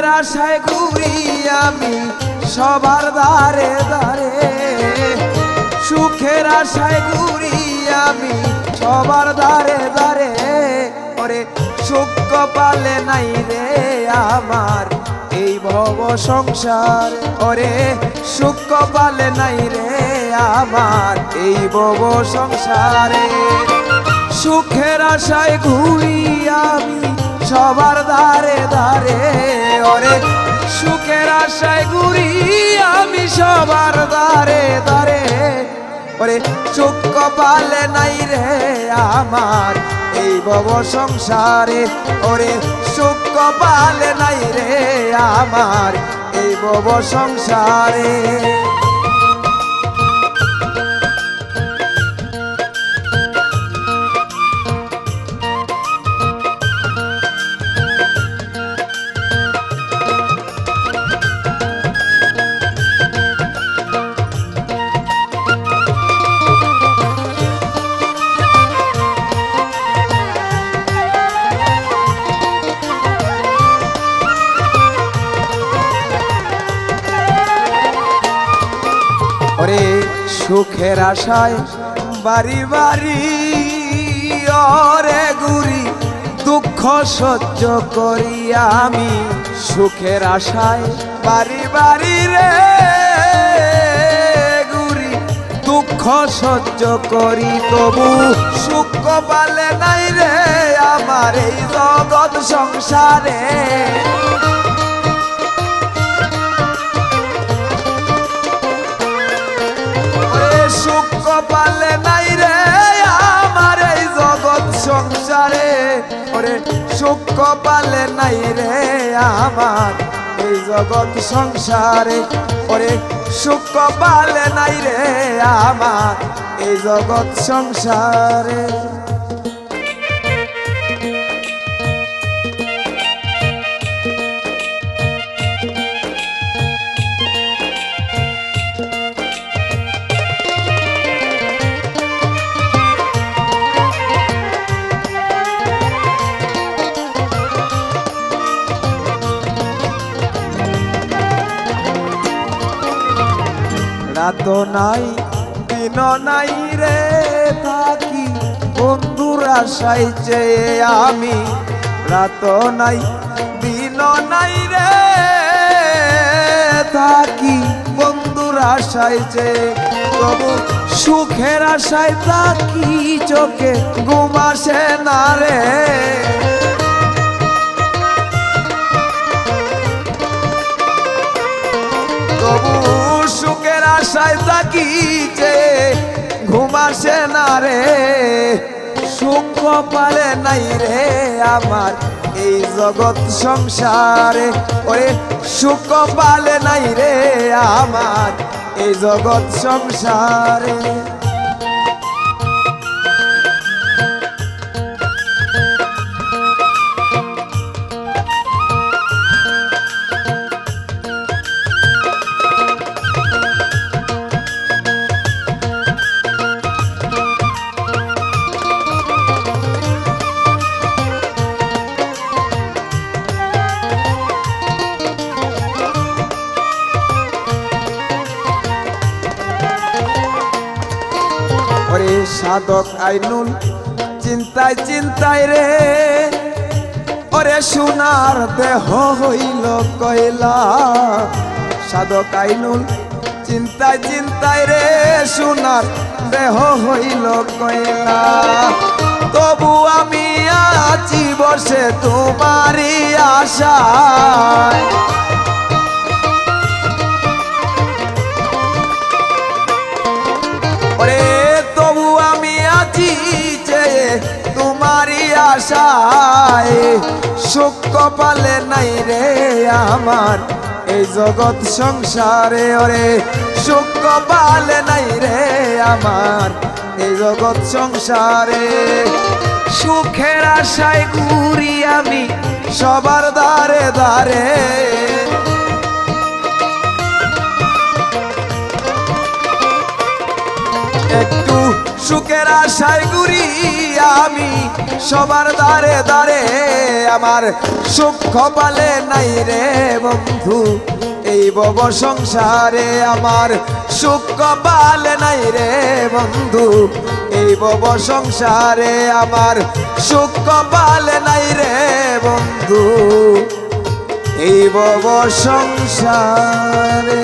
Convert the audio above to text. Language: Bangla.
সুখের আশায় ঘুরি আমি সবার দ্বারে দ্বারে, সুখের আশায় ঘুরি আমি সবার দ্বারে দ্বারে। ওরে সুখ কপালে নাই রে আমার এই ভব সংসার, ওরে সুখ কপালে নাই রে আমার এই ভব সংসারে। সুখের আশায় ঘুরি আমি সবার দ্বারে দ্বারে, ওরে সুখের আশায় ঘুরি আমি সবার দ্বারে দ্বারে। ওরে সুখ কপালে নাই রে আমার এই ভব সংসারে, ওরে সুখ কপালে নাই রে আমার এই ভব সংসারে। ওরে সুখের আশায় বাড়ি বাড়ি ওরে ঘুরি, দুঃখ সহ্য করি আমি সুখের আশায় বাড়ি বাড়ি রে ঘুরি, দুঃখ সহ্য করি তবু সুখ কপালে নাই রে আমার এই জগৎ সংসারে। সুখ কপালে নাই রে আমার এই জগৎ সংসারে, ওরে সুখ কপালে নাই রে আমার এই জগৎ সংসারে, ওরে সুখ কপালে নাই রে আমার এই জগৎ সংসারে। রাত নাই দিন নাই রে থাকি বন্ধুর আশায় চেয়ে আমি, রাত নাই দিন নাই রে থাকি বন্ধুর আশায় চেয়ে, তবু সুখের আশায় থাকি চোখে ঘুম আসে না রে। তবু সুখের আশায় থাকি যে ঘুম আসে না রে, সুখ কপালে নাই রে আমার এই জগৎ সংসারে, ওরে সুখ কপালে নাই রে আমার এই জগৎ সংসারে। ওরে সাধক আইনুল চিন্তায় চিন্তায় রে, ওরে সোনার দেহ হইল কয়লা। সাধক আইনুল চিন্তায় চিন্তায় রে সোনার দেহ হইল কয়লা, তবু আমি আছি বসে তোমারই আশায়। ওরে তবু আমি আছি যে তোমারই আশায়, সুখ কপালে নাই রে আমার এই জগৎ সংসারে, ওরে সুখ কপালে নাই রে আমার এই জগৎ সংসারে। সুখের আশায় ঘুরি আমি সবার দ্বারে দ্বারে, একটু সুখের আশায় ঘুরি আমি সবার দ্বারে দ্বারে, আমার সুখ কপালে নাই রে বন্ধু এই ভব সংসারে, আমার সুখ কপালে নাই রে বন্ধু এই ভব সংসারে, আমার সুখ কপালে নাই রে বন্ধু এই ভব সংসারে।